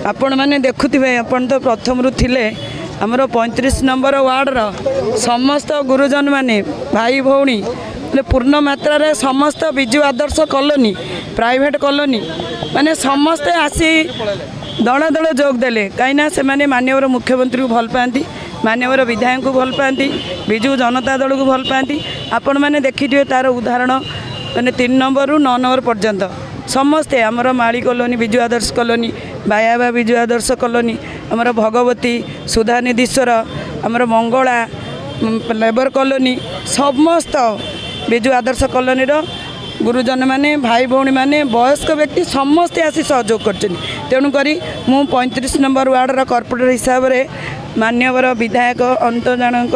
आपण मैंने देखुवे आपण तो प्रथम रु थिले आमर 35 नंबर वार्डर समस्त गुरुजन माने भाई भौणी पूर्ण मात्रा रे समस्त विजु आदर्श कॉलोनी प्राइवेट कॉलोनी माने समस्ते आसी दल दल जोग देले कहीं से माने माननीय मुख्यमंत्री को भल पाती माननीय विधायक को भल पाती विजु जनता दल को भल पाती आपण मैंने देखिए तार उदाहरण मैंने 3 नंबर रु 9 नंबर पर्यंत समस्ते आमर माड़ी कॉलोनी विजु आदर्श कॉलोनी बायाबा विजु आदर्श कॉलोनी आमर भगवती सुधानिधीश्वर आमर मंगला लेबर कॉलोनी समस्त विजु आदर्श कॉलोनी गुरुजन माने भाई भौणी माने वयस्क व्यक्ति समस्ते आसी सहयोग कर तेणुक मु 35 नंबर वार्डर कॉर्पोरेटर हिसाब से मान्यवर विधायक अनंत जनक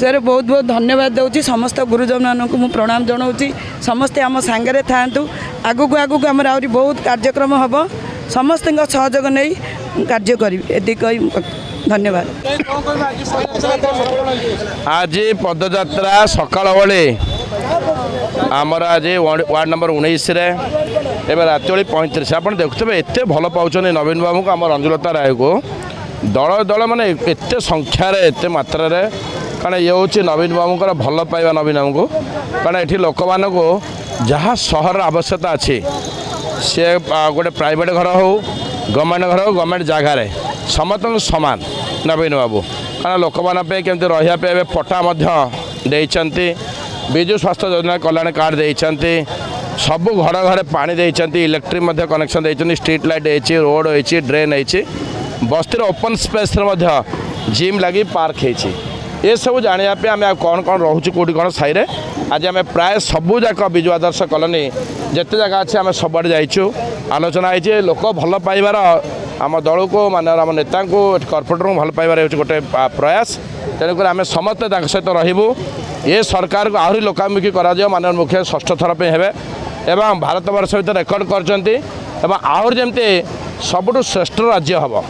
सर बहुत बहुत धन्यवाद दूँ समस्त गुरुजन मानक मु प्रणाम जनाऊँगी समस्ते आम सांगे था आगू आगू आम आहरी बहुत कार्यक्रम हम समस्त सहयोग नहीं कार्य करी धन्यवाद। आज पदयात्रा सकाल बेले आमर आज वार्ड नंबर 19 एवं रात 35 आप देखुए एत भल पाँच नवीन बाबू को आम रंजुलता राय को दल दल माने एत संख्यार एत मात्रा कारण ये हूँ नवीन बाबू भल पाइबा नवीन बाबू को कारण ये लोक मान को जहाँ सहर आवश्यकता अच्छी सी गोटे प्राइवेट घर हो गवर्नमेंट घर हो गवर्नमेंट जगार समस्त सामान नवीन बाबू कारण लोक मानी केमती रही पट्टा देती विजु स्वास्थ्य योजना कल्याण कार्ड देती सबू घर घर पानी देती इलेक्ट्रिक कनेक्शन देती स्ट्रीट लाइट होती रोड होती ड्रेन होती बस्तीर ओपन स्पेस जिम लगी पार्क होती ये सब जानापी आम कौन कौन रोचे कौटी कौन साई आज आम प्राय सबू जाक विजु आदर्श कॉलोनी जिते जगह अच्छे आम सब जाइचु आलोचना होती लोक भल पाइबार आम दल को मान आम नेता को कॉर्पोरेटर को भल पाइबार गोटे प्रयास तेणुक आम समस्त सहित रही ये सरकार को आहरी लोकामुखी कर माननीय मुख्य षष्ठ थर पे हेबे एवं भारत वर्ष सहित रेकर्ड कर आहरी जमती सबुठ श्रेष्ठ राज्य हम।